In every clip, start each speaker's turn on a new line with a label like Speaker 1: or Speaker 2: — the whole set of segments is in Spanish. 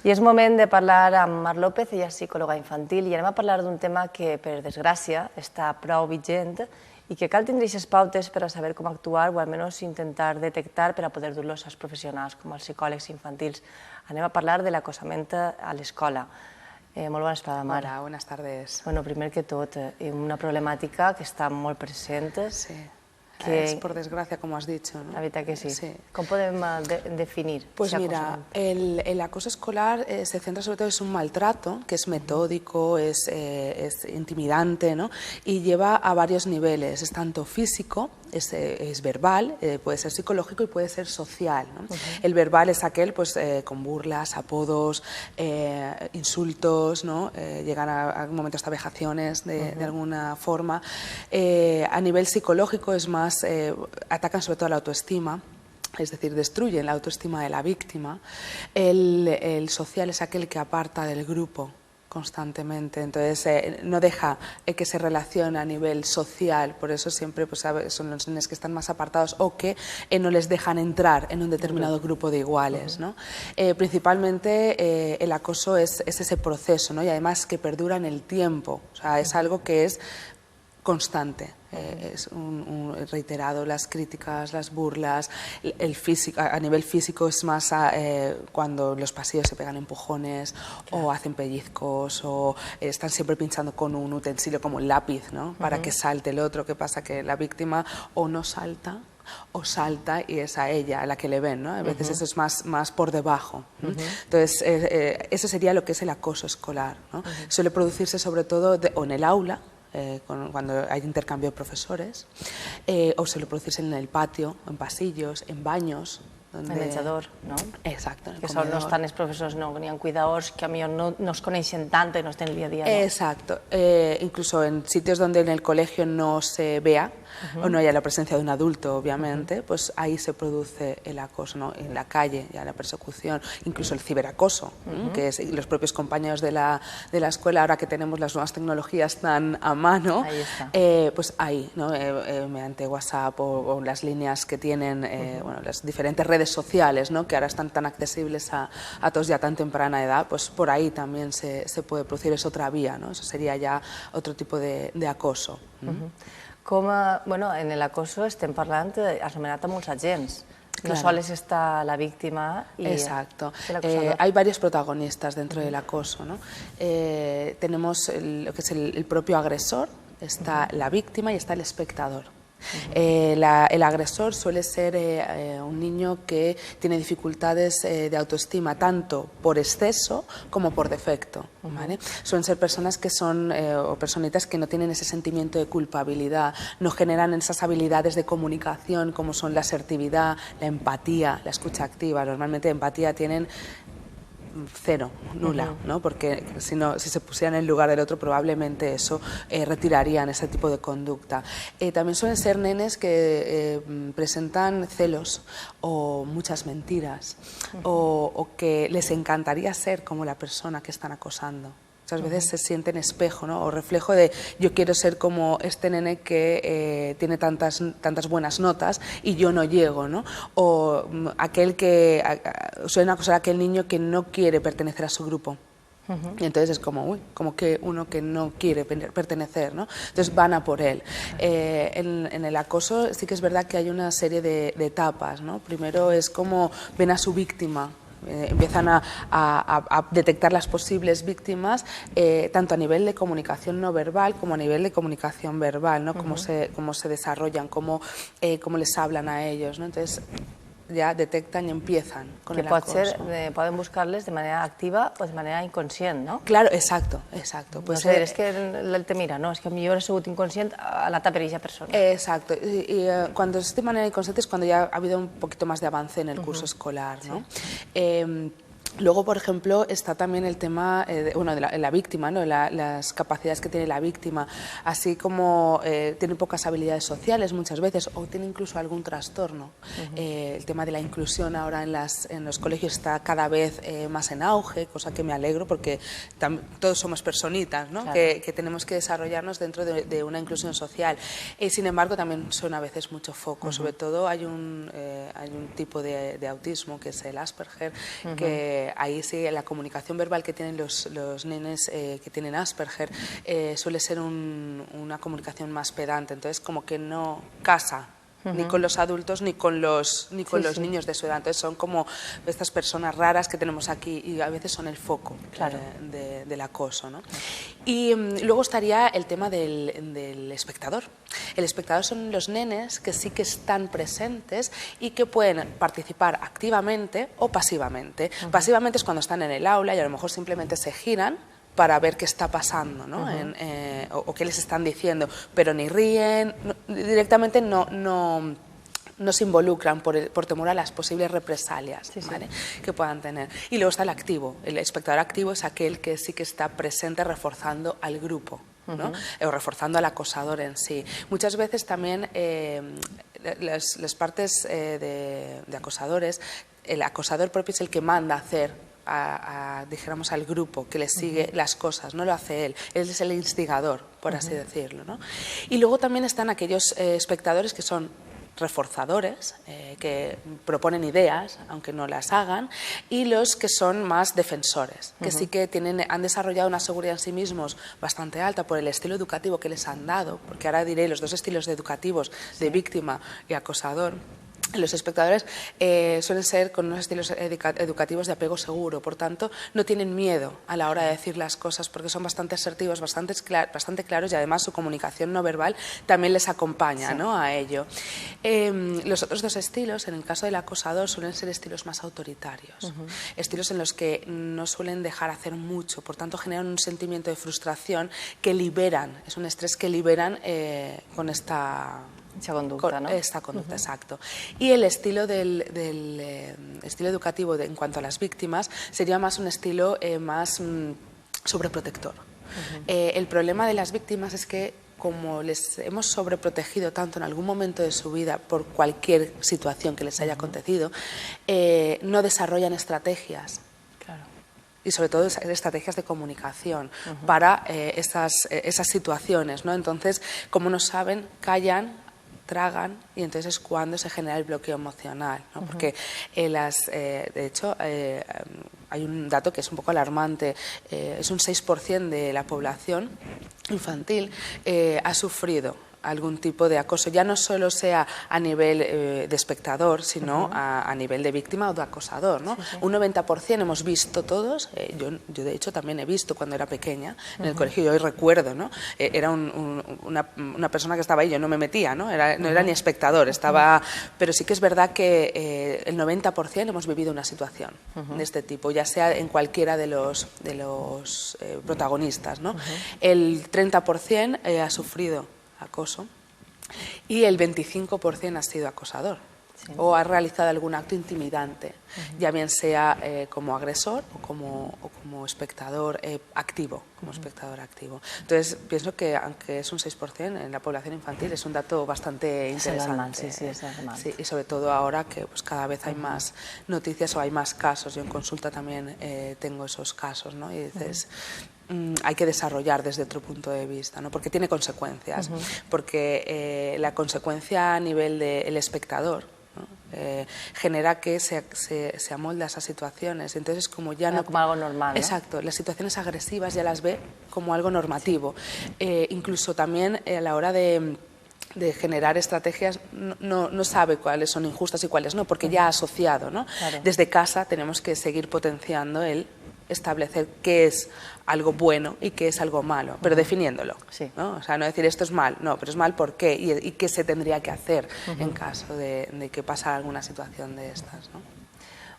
Speaker 1: I és moment de parlar amb Mar López, ella és psicòloga infantil, i anem a parlar d'un tema que, per desgràcia, està prou vigent i que cal tindre aquestes pautes per a saber com actuar o almenys intentar detectar per a poder dur-los als professionals, com els psicòlegs infantils. Anem a parlar de l'acosament a l'escola. Molt bona vesprada, Mar.
Speaker 2: Hola, buenas tardes.
Speaker 1: Bueno, primer que tot, una problemàtica que està molt present.
Speaker 2: Sí. Es por desgracia, como has dicho, ¿no?
Speaker 1: La verdad que sí.
Speaker 2: Sí.
Speaker 1: ¿Cómo podemos definir?
Speaker 2: Pues mira, el acoso escolar se centra sobre todo en un maltrato que es metódico, es intimidante, ¿no? Y lleva a varios niveles, es tanto físico, es verbal, puede ser psicológico y puede ser social, ¿no? El verbal es aquel pues con burlas, apodos, insultos, ¿no? Llegan a momentos hasta vejaciones de alguna forma. A nivel psicológico es más, atacan sobre todo a la autoestima, es decir, destruyen la autoestima de la víctima. El social es aquel que aparta del grupo constantemente, entonces no deja que se relacione a nivel social, por eso siempre pues, son los niños que están más apartados o que no les dejan entrar en un determinado grupo de iguales, ¿no? Principalmente el acoso es ese proceso, ¿no? Y además que perdura en el tiempo, o sea, es algo que es constante. Es reiterado, las críticas, las burlas, el físico, a nivel físico es más cuando en los pasillos se pegan empujones o hacen pellizcos o están siempre pinchando con un utensilio como el lápiz, ¿no? Para que salte el otro. ¿Qué pasa? Que la víctima o no salta o salta y es a ella a la que le ven, ¿no? A veces eso es más por debajo, ¿no? Entonces, eso sería lo que es el acoso escolar, ¿no? Suele producirse sobre todo o en el aula, cuando hay intercambio de profesores, o suele producirse en el patio, en pasillos, en baños.
Speaker 1: En el menjador, no?
Speaker 2: Exacto.
Speaker 1: Que són no estan els professors, no, n'hi ha cuidadors que a millor no es coneixen tant i no estén el día a día, ¿no?
Speaker 2: Exacto. Incluso en sitios donde en el colegio no se vea o no haya la presencia de un adulto, obviamente, pues ahí se produce el acoso, ¿no? En la calle, ya la persecución, incluso el ciberacoso, que es los propios compañeros de la escuela, ahora que tenemos las nuevas tecnologías tan a mano, pues ahí, ¿no? Mediante WhatsApp o las líneas que tienen, bueno, las diferentes redes sociales, ¿no? Que ahora están tan accesibles a todos ya a tan temprana edad, pues por ahí también se puede producir, es otra vía, ¿no? Eso sería ya otro tipo de acoso.
Speaker 1: Bueno, en l'acoso estem parlant, has anomenat a molts agents. No
Speaker 2: Claro.
Speaker 1: sols está la víctima y
Speaker 2: Exacto.
Speaker 1: el acosador.
Speaker 2: Hay varios protagonistas dentro del acoso, ¿no? Tenemos lo que es el propio agresor, está la víctima y está el espectador. El agresor suele ser un niño que tiene dificultades de autoestima tanto por exceso como por defecto, ¿vale? Suelen ser personas que son o personitas que no tienen ese sentimiento de culpabilidad, no generan esas habilidades de comunicación como son la asertividad, la empatía, la escucha activa. Normalmente empatía tienen cero, nula, ¿no? Porque si se pusieran en el lugar del otro probablemente eso retirarían ese tipo de conducta. También suelen ser nenes que presentan celos o muchas mentiras o que les encantaría ser como la persona que están acosando. Muchas veces se sienten espejo, ¿no? O reflejo de yo quiero ser como este nene que tiene tantas buenas notas y yo no llego, ¿no? O aquel que suelen acosar a aquel niño que no quiere pertenecer a su grupo. Y entonces es como, uy, como que uno que no quiere pertenecer, ¿no? Entonces van a por él. En el acoso sí que es verdad que hay una serie de etapas, ¿no? Primero es como ven a su víctima. Empiezan a detectar las posibles víctimas tanto a nivel de comunicación no verbal como a nivel de comunicación verbal, ¿no? Cómo se desarrollan, cómo les hablan a ellos, ¿no? Entonces ya detectan y empiezan con el acoso.
Speaker 1: Poden buscar-les de manera activa o de manera inconscient, no?
Speaker 2: Claro, exacto. Pues,
Speaker 1: no sé, és que el te mira, no? És que millor he sigut inconscient a la per aquesta persona.
Speaker 2: Exacto. Y cuando es de manera inconsciente es cuando ya ha habido un poquito más de avance en el curso escolar, ¿no? Luego, por ejemplo, está también el tema de la víctima, ¿no? Las capacidades que tiene la víctima, así como tiene pocas habilidades sociales muchas veces o tiene incluso algún trastorno. El tema de la inclusión ahora en los colegios está cada vez más en auge, cosa que me alegro porque todos somos personitas, ¿no? Claro. Que tenemos que desarrollarnos dentro de una inclusión social. Sin embargo, también son a veces mucho foco. Sobre todo hay un tipo de autismo que es el Asperger, que ahí sí la comunicación verbal que tienen los nenes que tienen Asperger suele ser una comunicación más pedante, entonces como que no casa ni con los adultos ni con los niños de su edad. Entonces son como estas personas raras que tenemos aquí y a veces son el foco del acoso, ¿no? Y luego estaría el tema del espectador. El espectador son los nenes que sí que están presentes y que pueden participar activamente o pasivamente. Pasivamente es cuando están en el aula y a lo mejor simplemente se giran para ver qué está pasando, ¿no? O qué les están diciendo, pero ni ríen, directamente no se involucran por temor a las posibles represalias, ¿vale? Que puedan tener. Y luego está el activo. El espectador activo es aquel que sí que está presente reforzando al grupo, ¿no? O reforzando al acosador en sí. Muchas veces también las partes de acosadores, el acosador propio es el que manda a hacer dijéramos al grupo que le sigue las cosas, no lo hace él es el instigador, por así decirlo, ¿no? Y luego también están aquellos espectadores que son reforzadores, que proponen ideas, aunque no las hagan, y los que son más defensores, que sí que han desarrollado una seguridad en sí mismos bastante alta por el estilo educativo que les han dado, porque ahora diré los dos estilos educativos de víctima y acosador. Los espectadores suelen ser con unos estilos educativos de apego seguro, por tanto no tienen miedo a la hora de decir las cosas porque son bastante asertivos, bastante claros y además su comunicación no verbal también les acompaña, ¿no? A ello. Los otros dos estilos, en el caso del acosador, suelen ser estilos más autoritarios, estilos en los que no suelen dejar hacer mucho, por tanto generan un sentimiento de frustración que liberan, es un estrés que liberan con esta conducta, ¿no? Esta conducta, exacto. Y el estilo estilo educativo en cuanto a las víctimas sería más un estilo más sobreprotector. El problema de las víctimas es que como les hemos sobreprotegido tanto en algún momento de su vida por cualquier situación que les haya acontecido, no desarrollan estrategias. Y sobre todo estrategias de comunicación para esas situaciones, ¿no? Entonces, como no saben, callan, tragan y entonces es cuando se genera el bloqueo emocional, ¿no? Porque de hecho hay un dato que es un poco alarmante, es un 6% de la población infantil ha sufrido algún tipo de acoso, ya no solo sea a nivel de espectador, sino a nivel de víctima o de acosador, ¿no? Un 90% hemos visto todos, yo de hecho también he visto cuando era pequeña en el colegio, yo hoy recuerdo, ¿no? Era una persona que estaba ahí, yo no me metía, ¿no? No era ni espectador, pero sí que es verdad que el 90% hemos vivido una situación de este tipo, ya sea en cualquiera de los protagonistas, ¿no? El 30% ha sufrido acoso y el 25% ha sido acosador o ha realizado algún acto intimidante, ya bien sea como agresor o como espectador activo, Entonces pienso que aunque es un 6% en la población infantil es un dato bastante interesante.
Speaker 1: Es alarmante.
Speaker 2: Sí, y sobre todo ahora que pues, cada vez hay más noticias o hay más casos. Yo en consulta también tengo esos casos, ¿no? Y dices, hay que desarrollar desde otro punto de vista, ¿no? Porque tiene consecuencias, porque la consecuencia a nivel del espectador, ¿no? Genera que se amolda a esas situaciones, entonces como ya no...
Speaker 1: Como algo normal, ¿no?
Speaker 2: Exacto, las situaciones agresivas ya las ve como algo normativo, incluso también a la hora de generar estrategias no sabe cuáles son injustas y cuáles no, porque ya ha asociado, ¿no?
Speaker 1: Claro.
Speaker 2: Desde casa tenemos que seguir potenciando el establecer qué es algo bueno y qué es algo malo, pero definiéndolo, ¿no? O sea, no decir esto es mal, no, pero es mal ¿por qué? Y qué se tendría que hacer en caso de que pasa alguna situación de estas, ¿no?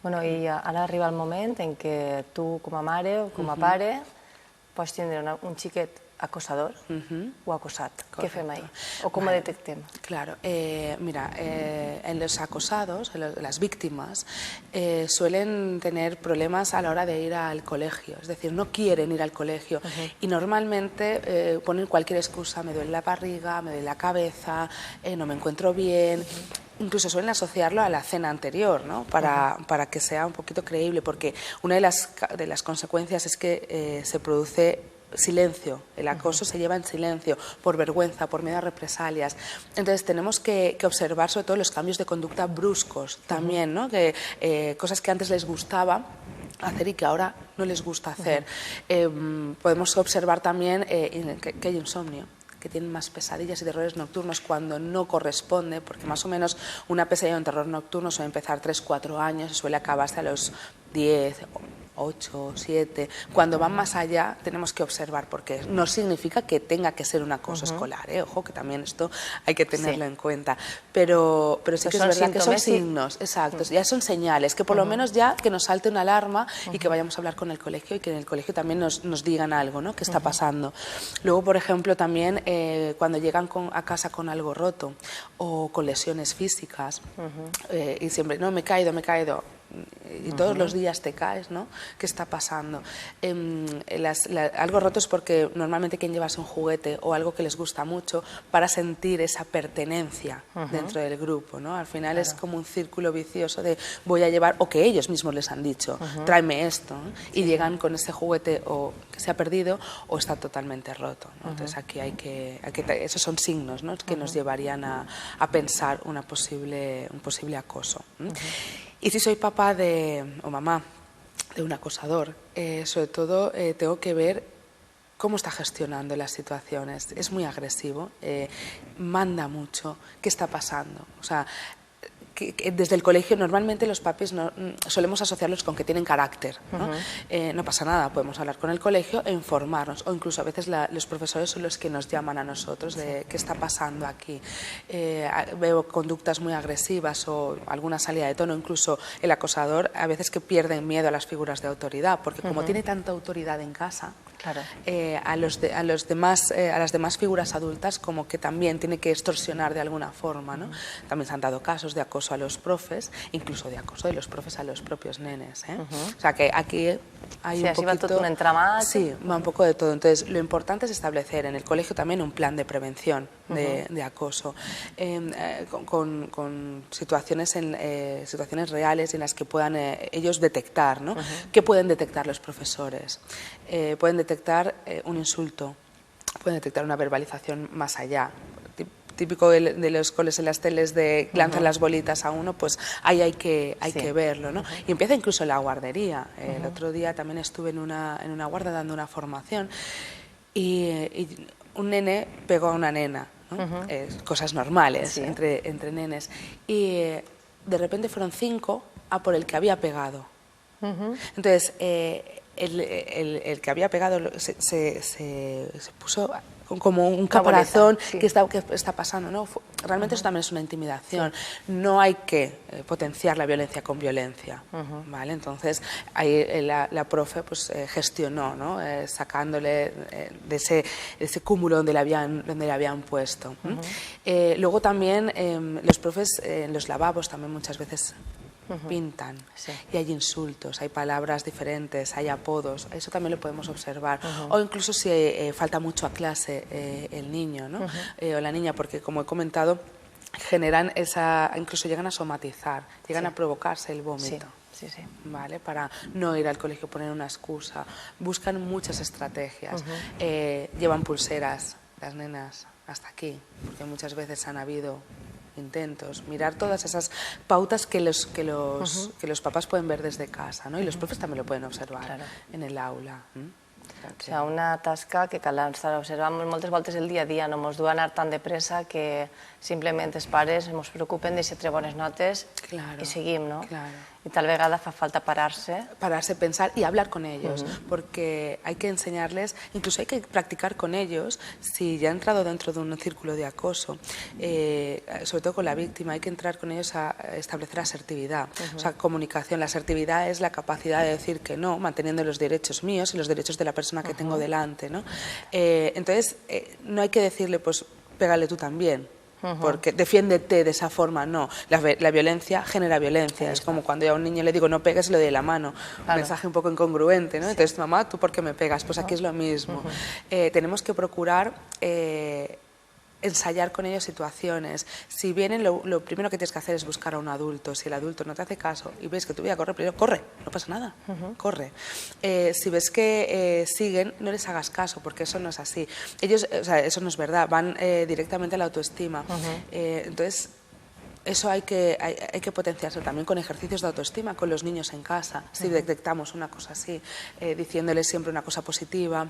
Speaker 1: Bueno, i ara arriba el moment en què tu, com a mare o com a pare, pots tindre un xiquet acosador o acosat.
Speaker 2: Correcto.
Speaker 1: ¿Qué fem ahí? ¿O cómo detectemos?
Speaker 2: Claro, mira, en los acosados, las víctimas, suelen tener problemas a la hora de ir al colegio, es decir, no quieren ir al colegio y normalmente ponen cualquier excusa, me duele la barriga, me duele la cabeza, no me encuentro bien. Incluso suelen asociarlo a la cena anterior, ¿no? Para que sea un poquito creíble, porque una de las consecuencias es que se produce silencio, el acoso se lleva en silencio, por vergüenza, por miedo a represalias. Entonces tenemos que observar sobre todo los cambios de conducta bruscos también, ¿no? Que, cosas que antes les gustaba hacer y que ahora no les gusta hacer. Podemos observar también que hay insomnio, que tienen más pesadillas y terrores nocturnos cuando no corresponde, porque más o menos una pesadilla o un terror nocturno suele empezar 3-4 años y suele acabarse a los 10, 8, 7. Cuando van más allá tenemos que observar, porque no significa que tenga que ser un acoso escolar, ojo, que también esto hay que tenerlo en cuenta, pero sí que es verdad que son signos, exacto, ya son señales, que por lo menos ya que nos salte una alarma y que vayamos a hablar con el colegio y que en el colegio también nos digan algo, ¿no?, que está pasando. Luego, por ejemplo, también cuando llegan a casa con algo roto o con lesiones físicas, y siempre, no, me he caído, y todos los días te caes, ¿no? ¿Qué está pasando? Algo roto es porque normalmente quien lleva un juguete o algo que les gusta mucho para sentir esa pertenencia dentro del grupo, ¿no? Al final es como un círculo vicioso de voy a llevar, o que ellos mismos les han dicho, tráeme esto, ¿no? Y llegan con ese juguete o que se ha perdido o está totalmente roto, ¿no? Entonces aquí esos son signos, ¿no?, que nos llevarían a pensar un posible acoso. Y si soy papá o mamá de un acosador, sobre todo tengo que ver cómo está gestionando las situaciones. Es muy agresivo, manda mucho. ¿Qué está pasando? O sea, que desde el colegio normalmente los papis solemos asociarlos con que tienen carácter, ¿no? No pasa nada, podemos hablar con el colegio e informarnos, o incluso a veces los profesores son los que nos llaman a nosotros de qué está pasando aquí. Veo conductas muy agresivas o alguna salida de tono, incluso el acosador a veces que pierde miedo a las figuras de autoridad, porque como tiene tanta autoridad en casa,
Speaker 1: claro,
Speaker 2: a las demás figuras adultas como que también tiene que extorsionar de alguna forma, ¿no? También se han dado casos de acoso a los profes, incluso de acoso de los profes a los propios nenes, O sea que aquí hay un poquito...
Speaker 1: va todo un entramat.
Speaker 2: Sí, va un poco de todo. Entonces lo importante es establecer en el colegio también un plan de prevención de acoso, con situaciones reales en las que puedan ellos detectar, ¿no? ¿Qué pueden detectar los profesores? Pueden detectar un insulto, pueden detectar una verbalización más allá. Típico de los coles en las teles de lanzan las bolitas a uno, pues ahí hay que verlo, ¿no? Y empieza incluso en la guardería. El otro día también estuve en una guarda dando una formación y un nene pegó a una nena, ¿no? Cosas normales entre nenes. Y de repente fueron 5 a por el que había pegado. Entonces, el que había pegado se puso como un caparazón, ¿qué está pasando? ¿No? Realmente eso también es una intimidación. No hay que potenciar la violencia con violencia, ¿vale? Entonces ahí la profe pues gestionó, ¿no? Sacándole de ese cúmulo donde le habían puesto. Luego también los profes en los lavabos también muchas veces pintan, y hay insultos, hay palabras diferentes, hay apodos, eso también lo podemos observar. O incluso si falta mucho a clase el niño, ¿no? O la niña, porque como he comentado, generan incluso llegan a somatizar, llegan a provocarse el vómito. ¿Vale? Para no ir al colegio, poner una excusa. Buscan muchas estrategias. Llevan pulseras, las nenas, hasta aquí, porque muchas veces han habido intentos, mirar todas esas pautas que los papás pueden ver desde casa, ¿no? Y los profes también lo pueden observar en el aula.
Speaker 1: O sea, una tasca que cal estar observant moltes voltes el dia a dia, no ens du a anar tan de pressa que simplement els pares ens preocupen de si treure bones notes i seguim, ¿no? Y tal vegada fa falta pararse.
Speaker 2: Pararse, pensar y hablar con ellos, porque hay que enseñarles, incluso hay que practicar con ellos, si ya han entrado dentro de un círculo de acoso, sobre todo con la víctima, hay que entrar con ellos a establecer asertividad, o sea, comunicación. La asertividad es la capacidad de decir que no, manteniendo los derechos míos y los derechos de la persona que tengo delante, ¿no? Entonces, no hay que decirle, pues, pégale tú también, porque defiéndete de esa forma, no. La violencia genera violencia. Es como cuando yo a un niño le digo no pegues y le doy la mano. Un mensaje un poco incongruente, ¿no? Entonces, mamá, ¿tú por qué me pegas? Pues aquí es lo mismo. Tenemos que procurar ensayar con ellos situaciones. Si vienen, lo primero que tienes que hacer es buscar a un adulto. Si el adulto no te hace caso y ves que tú voy a correr, primero corre, no pasa nada, corre. Si ves que siguen, no les hagas caso, porque eso no es así. Ellos, o sea, eso no es verdad, van directamente a la autoestima. Entonces, eso hay que potenciarse también con ejercicios de autoestima con los niños en casa. Si detectamos una cosa así, diciéndoles siempre una cosa positiva,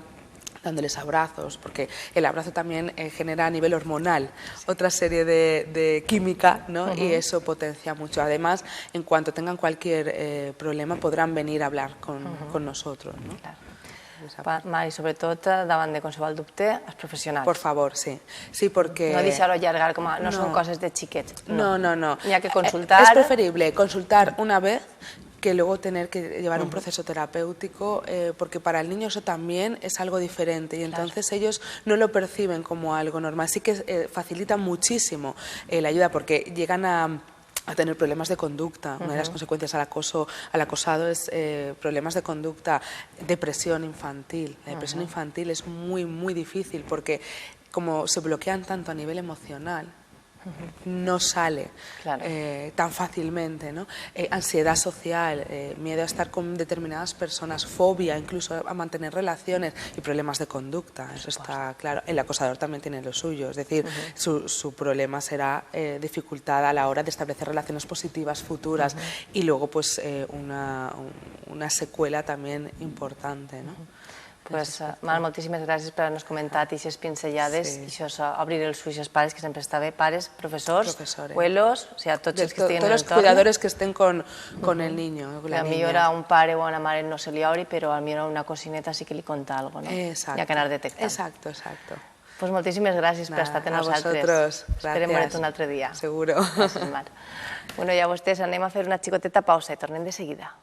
Speaker 2: dándoles abrazos, porque el abrazo también genera a nivel hormonal otra serie de química, ¿no? Y eso potencia mucho. Además, en cuanto tengan cualquier problema, podrán venir a hablar con nosotros, ¿no?
Speaker 1: Clar. I sobretot, davant de qualsevol dubte, els professionals.
Speaker 2: Por favor, sí. Sí, porque...
Speaker 1: No deixar-ho allargar, com a, no són coses de xiquets.
Speaker 2: No.
Speaker 1: N'hi ha que consultar.
Speaker 2: Es preferible consultar una vez que luego tener que llevar un proceso terapéutico, porque para el niño eso también es algo diferente y entonces ellos no lo perciben como algo normal. Sí que facilita muchísimo la ayuda porque llegan a tener problemas de conducta. Una de las consecuencias al acosado es problemas de conducta, depresión infantil. La depresión infantil es muy, muy difícil porque como se bloquean tanto a nivel emocional, no sale tan fácilmente, ¿no? Ansiedad social, miedo a estar con determinadas personas, fobia incluso a mantener relaciones y problemas de conducta, eso está claro. El acosador también tiene lo suyo, es decir, su problema será dificultad a la hora de establecer relaciones positivas futuras y luego pues una secuela también importante, ¿no?
Speaker 1: Pues, Mar, moltíssimes gràcies per haver-nos comentat aquestes pinzellades i això és obrir els ulls als pares, que sempre està bé, pares, professors, abuelos, o sigui, tots els que estiguin en
Speaker 2: l'entorn. Tots els cuidadores que estén con el niño.
Speaker 1: Que potser a un pare o a una mare no se li obri, però potser a una cosineta sí que li conta alguna cosa, no?
Speaker 2: Exacto.
Speaker 1: Hi ha que anar detectant.
Speaker 2: Exacto, exacto.
Speaker 1: Pues moltíssimes gràcies per estar amb nosaltres.
Speaker 2: A vosaltres, gràcies.
Speaker 1: Esperem veure't un altre dia.
Speaker 2: Seguro.
Speaker 1: Gràcies, Mar. Bueno, ja vostès anem a fer una xicoteta pausa i tornem de seguida.